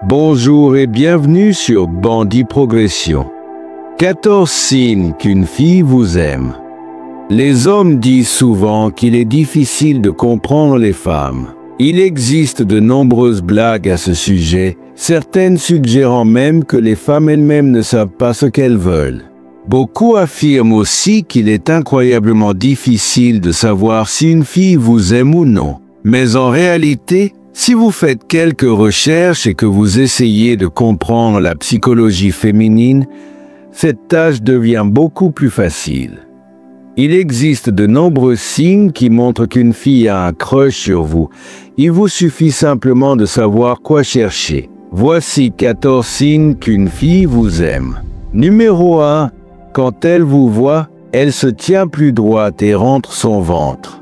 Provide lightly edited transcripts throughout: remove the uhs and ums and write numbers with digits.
Bonjour et bienvenue sur Bandit Progression. 14 signes qu'une fille vous aime. Les hommes disent souvent qu'il est difficile de comprendre les femmes. Il existe de nombreuses blagues à ce sujet, certaines suggérant même que les femmes elles-mêmes ne savent pas ce qu'elles veulent. Beaucoup affirment aussi qu'il est incroyablement difficile de savoir si une fille vous aime ou non. Mais en réalité, si vous faites quelques recherches et que vous essayez de comprendre la psychologie féminine, cette tâche devient beaucoup plus facile. Il existe de nombreux signes qui montrent qu'une fille a un crush sur vous. Il vous suffit simplement de savoir quoi chercher. Voici 14 signes qu'une fille vous aime. Numéro 1. Quand elle vous voit, elle se tient plus droite et rentre son ventre.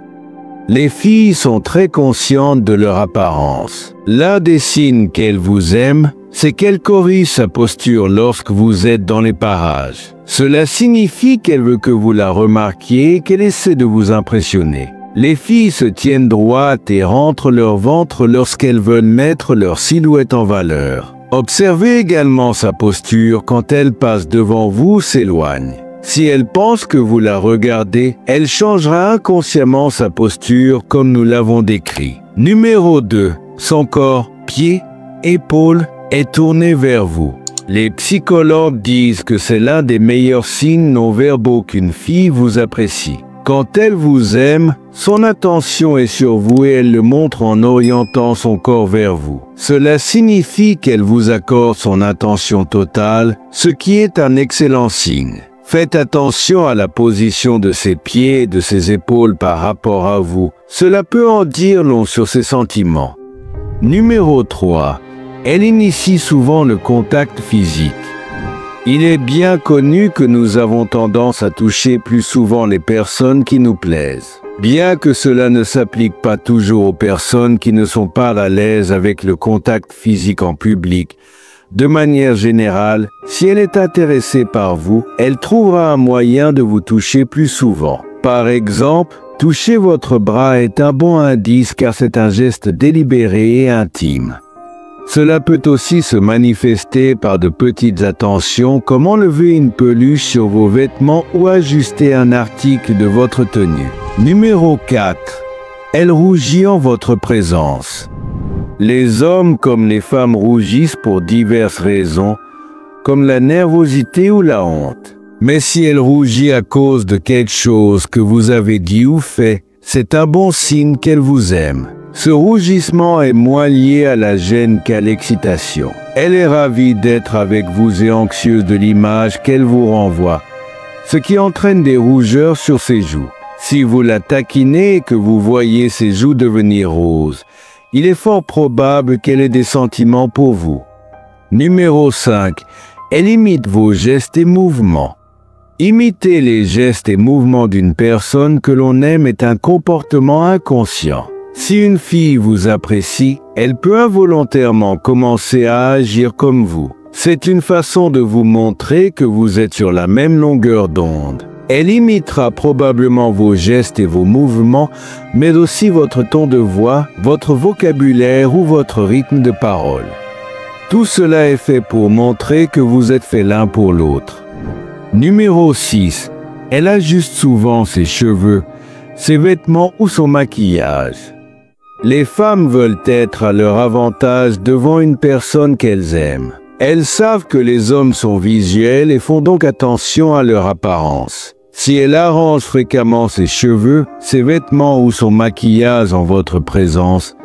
Les filles sont très conscientes de leur apparence. L'un des signes qu'elles vous aiment, c'est qu'elle corrige sa posture lorsque vous êtes dans les parages. Cela signifie qu'elle veut que vous la remarquiez et qu'elle essaie de vous impressionner. Les filles se tiennent droites et rentrent leur ventre lorsqu'elles veulent mettre leur silhouette en valeur. Observez également sa posture quand elle passe devant vous ou s'éloigne. Si elle pense que vous la regardez, elle changera inconsciemment sa posture comme nous l'avons décrit. Numéro 2. Son corps, pieds, épaules, est tourné vers vous. Les psychologues disent que c'est l'un des meilleurs signes non-verbaux qu'une fille vous apprécie. Quand elle vous aime, son attention est sur vous et elle le montre en orientant son corps vers vous. Cela signifie qu'elle vous accorde son attention totale, ce qui est un excellent signe. Faites attention à la position de ses pieds et de ses épaules par rapport à vous. Cela peut en dire long sur ses sentiments. Numéro 3. Elle initie souvent le contact physique. Il est bien connu que nous avons tendance à toucher plus souvent les personnes qui nous plaisent. Bien que cela ne s'applique pas toujours aux personnes qui ne sont pas à l'aise avec le contact physique en public, de manière générale, si elle est intéressée par vous, elle trouvera un moyen de vous toucher plus souvent. Par exemple, toucher votre bras est un bon indice car c'est un geste délibéré et intime. Cela peut aussi se manifester par de petites attentions comme enlever une peluche sur vos vêtements ou ajuster un article de votre tenue. Numéro 4. Elle rougit en votre présence. Les hommes comme les femmes rougissent pour diverses raisons, comme la nervosité ou la honte. Mais si elle rougit à cause de quelque chose que vous avez dit ou fait, c'est un bon signe qu'elle vous aime. Ce rougissement est moins lié à la gêne qu'à l'excitation. Elle est ravie d'être avec vous et anxieuse de l'image qu'elle vous renvoie, ce qui entraîne des rougeurs sur ses joues. Si vous la taquinez et que vous voyez ses joues devenir roses, il est fort probable qu'elle ait des sentiments pour vous. Numéro 5. Elle imite vos gestes et mouvements. Imiter les gestes et mouvements d'une personne que l'on aime est un comportement inconscient. Si une fille vous apprécie, elle peut involontairement commencer à agir comme vous. C'est une façon de vous montrer que vous êtes sur la même longueur d'onde. Elle imitera probablement vos gestes et vos mouvements, mais aussi votre ton de voix, votre vocabulaire ou votre rythme de parole. Tout cela est fait pour montrer que vous êtes faits l'un pour l'autre. Numéro 6. Elle ajuste souvent ses cheveux, ses vêtements ou son maquillage. Les femmes veulent être à leur avantage devant une personne qu'elles aiment. Elles savent que les hommes sont visuels et font donc attention à leur apparence. Si elle arrange fréquemment ses cheveux, ses vêtements ou son maquillage en votre présence,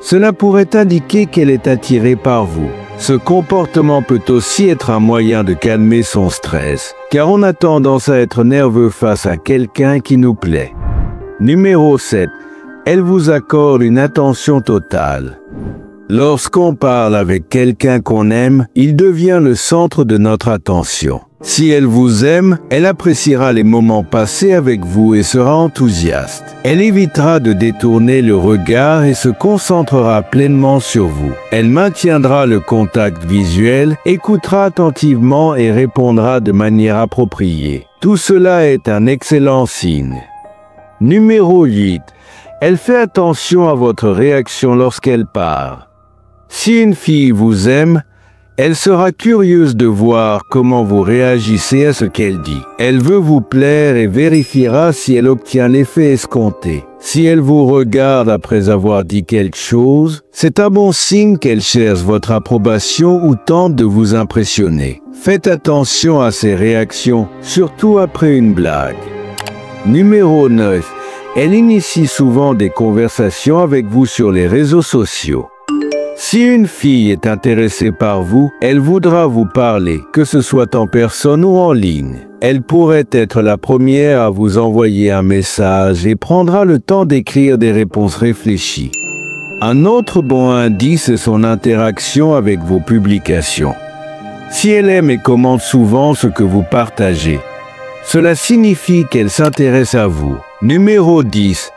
cela pourrait indiquer qu'elle est attirée par vous. Ce comportement peut aussi être un moyen de calmer son stress, car on a tendance à être nerveux face à quelqu'un qui nous plaît. Numéro 7. Elle vous accorde une attention totale. Lorsqu'on parle avec quelqu'un qu'on aime, il devient le centre de notre attention. Si elle vous aime, elle appréciera les moments passés avec vous et sera enthousiaste. Elle évitera de détourner le regard et se concentrera pleinement sur vous. Elle maintiendra le contact visuel, écoutera attentivement et répondra de manière appropriée. Tout cela est un excellent signe. Numéro 8. Elle fait attention à votre réaction lorsqu'elle part. Si une fille vous aime, elle sera curieuse de voir comment vous réagissez à ce qu'elle dit. Elle veut vous plaire et vérifiera si elle obtient l'effet escompté. Si elle vous regarde après avoir dit quelque chose, c'est un bon signe qu'elle cherche votre approbation ou tente de vous impressionner. Faites attention à ses réactions, surtout après une blague. Numéro 9. Elle initie souvent des conversations avec vous sur les réseaux sociaux. Si une fille est intéressée par vous, elle voudra vous parler, que ce soit en personne ou en ligne. Elle pourrait être la première à vous envoyer un message et prendra le temps d'écrire des réponses réfléchies. Un autre bon indice est son interaction avec vos publications. Si elle aime et commente souvent ce que vous partagez, cela signifie qu'elle s'intéresse à vous. Numéro 10.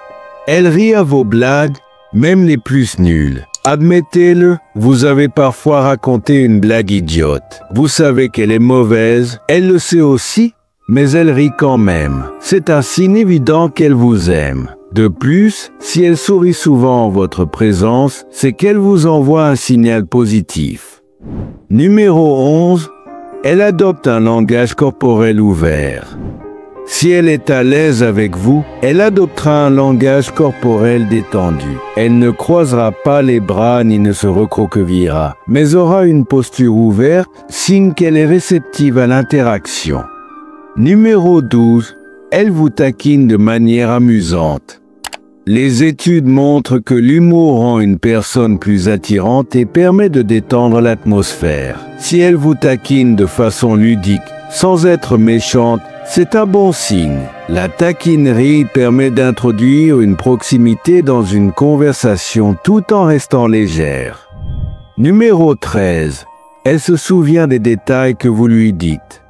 Elle rit à vos blagues, même les plus nulles. Admettez-le, vous avez parfois raconté une blague idiote. Vous savez qu'elle est mauvaise, elle le sait aussi, mais elle rit quand même. C'est un signe évident qu'elle vous aime. De plus, si elle sourit souvent en votre présence, c'est qu'elle vous envoie un signal positif. Numéro 11. Elle adopte un langage corporel ouvert. Si elle est à l'aise avec vous, elle adoptera un langage corporel détendu. Elle ne croisera pas les bras ni ne se recroquevillera, mais aura une posture ouverte, signe qu'elle est réceptive à l'interaction. Numéro 12. Elle vous taquine de manière amusante. Les études montrent que l'humour rend une personne plus attirante et permet de détendre l'atmosphère. Si elle vous taquine de façon ludique, sans être méchante, c'est un bon signe. La taquinerie permet d'introduire une proximité dans une conversation tout en restant légère. Numéro 13. Elle se souvient des détails que vous lui dites.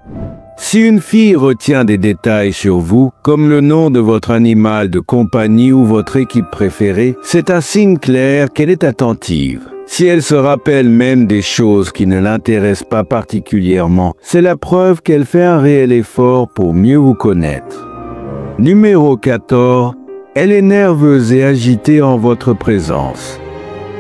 Si une fille retient des détails sur vous, comme le nom de votre animal de compagnie ou votre équipe préférée, c'est un signe clair qu'elle est attentive. Si elle se rappelle même des choses qui ne l'intéressent pas particulièrement, c'est la preuve qu'elle fait un réel effort pour mieux vous connaître. Numéro 14. Elle est nerveuse et agitée en votre présence.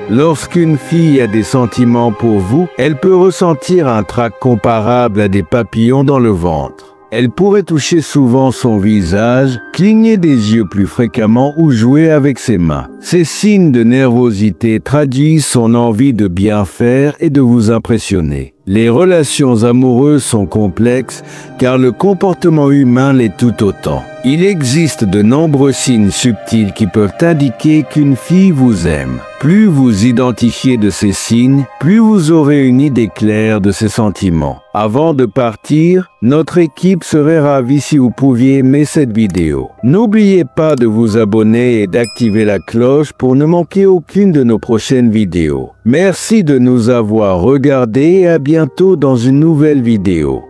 Lorsqu'une fille a des sentiments pour vous, elle peut ressentir un trac comparable à des papillons dans le ventre. Elle pourrait toucher souvent son visage, cligner des yeux plus fréquemment ou jouer avec ses mains. Ces signes de nervosité traduisent son envie de bien faire et de vous impressionner. Les relations amoureuses sont complexes car le comportement humain l'est tout autant. Il existe de nombreux signes subtils qui peuvent indiquer qu'une fille vous aime. Plus vous identifiez de ces signes, plus vous aurez une idée claire de ses sentiments. Avant de partir, notre équipe serait ravie si vous pouviez aimer cette vidéo. N'oubliez pas de vous abonner et d'activer la cloche pour ne manquer aucune de nos prochaines vidéos. Merci de nous avoir regardés et à bientôt dans une nouvelle vidéo.